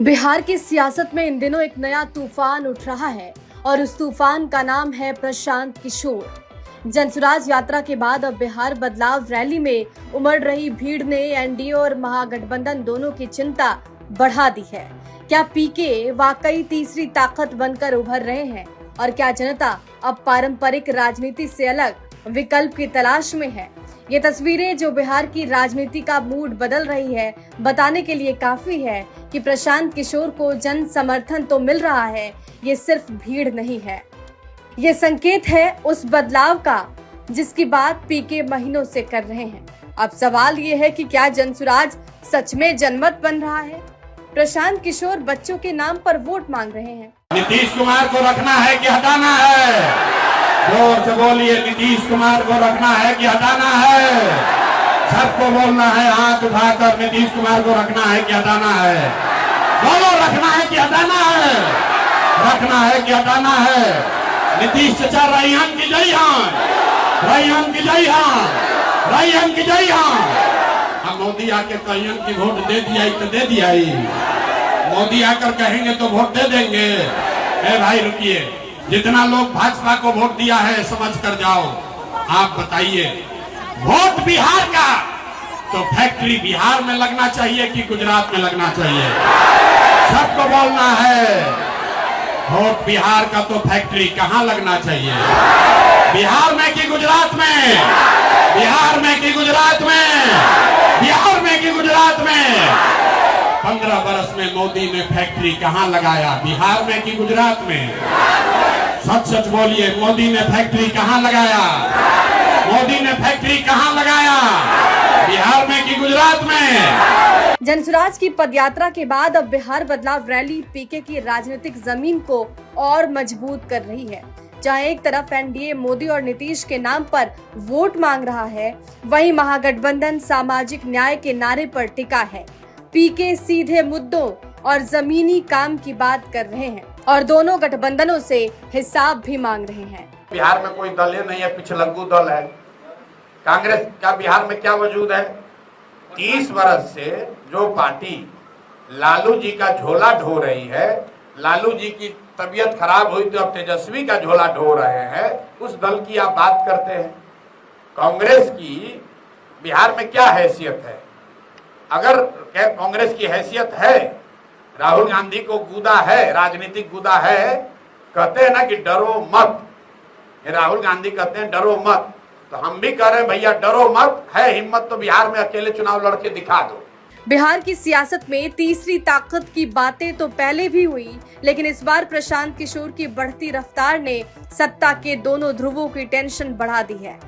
बिहार की सियासत में इन दिनों एक नया तूफान उठ रहा है और उस तूफान का नाम है प्रशांत किशोर। जनसुराज यात्रा के बाद अब बिहार बदलाव रैली में उमड़ रही भीड़ ने एनडीए और महागठबंधन दोनों की चिंता बढ़ा दी है। क्या पीके वाकई तीसरी ताकत बनकर उभर रहे हैं और क्या जनता अब पारंपरिक राजनीति से अलग विकल्प की तलाश में है? ये तस्वीरें जो बिहार की राजनीति का मूड बदल रही है, बताने के लिए काफी है कि प्रशांत किशोर को जन समर्थन तो मिल रहा है, ये सिर्फ भीड़ नहीं है। ये संकेत है उस बदलाव का जिसकी बात पीके महीनों से कर रहे हैं। अब सवाल ये है कि क्या जनसुराज सच में जनमत बन रहा है? प्रशांत किशोर बच्चों के नाम पर वोट मांग रहे हैं। नीतीश कुमार को रखना है कि हटाना है? जोर से बोलिए, नीतीश कुमार को रखना है कि हटाना है? सबको बोलना है हाथ उठाकर, नीतीश कुमार को रखना है कि हटाना है? बोलो, रखना है कि हटाना है? रखना है कि हटाना है? नीतीश चचा रैयन की जय हां, रैयन की जय हां, रैयन की जय हां। हम मोदी आके कहियन की वोट दे दिया तो दे दिया ही, मोदी आकर कहेंगे तो वोट दे देंगे। ए भाई रुकिए, जितना लोग भाजपा को वोट दिया है समझ कर जाओ। आप बताइए, वोट बिहार का तो फैक्ट्री बिहार में लगना चाहिए कि गुजरात में लगना चाहिए? सबको बोलना है, वोट बिहार का तो फैक्ट्री कहाँ लगना चाहिए? बिहार में कि गुजरात में? बिहार में कि गुजरात में? बिहार में कि गुजरात में? 15 वर्ष में मोदी ने फैक्ट्री कहाँ लगाया? बिहार में कि गुजरात में? सच सच बोलिए, मोदी ने फैक्ट्री कहाँ लगाया? मोदी ने फैक्ट्री कहाँ लगाया? बिहार में कि गुजरात में? जनसुराज की पदयात्रा के बाद अब बिहार बदलाव रैली पीके की राजनीतिक जमीन को और मजबूत कर रही है। जहां एक तरफ एनडीए मोदी और नीतीश के नाम पर वोट मांग रहा है, वहीं महागठबंधन सामाजिक न्याय के नारे पर टिका है। पीके सीधे मुद्दों और जमीनी काम की बात कर रहे हैं और दोनों गठबंधनों से हिसाब भी मांग रहे हैं। बिहार में कोई दल ही नहीं है, पिछलग्गू दल है। कांग्रेस का बिहार में क्या वजूद है? 30 वर्ष से जो पार्टी लालू जी का झोला ढो रही है, लालू जी की तबीयत खराब हुई तो अब तेजस्वी का झोला ढो रहे हैं, उस दल की आप बात करते हैं। कांग्रेस की बिहार में क्या हैसियत है? अगर कांग्रेस की हैसियत है, राहुल गांधी को गुदा है, राजनीतिक गुदा है, कहते हैं ना कि डरो मत। राहुल गांधी कहते हैं डरो मत, तो हम भी कह रहे हैं भैया डरो मत। है हिम्मत तो बिहार में अकेले चुनाव लड़के दिखा दो। बिहार की सियासत में तीसरी ताकत की बातें तो पहले भी हुई, लेकिन इस बार प्रशांत किशोर की बढ़ती रफ्तार ने सत्ता के दोनों ध्रुवों की टेंशन बढ़ा दी है।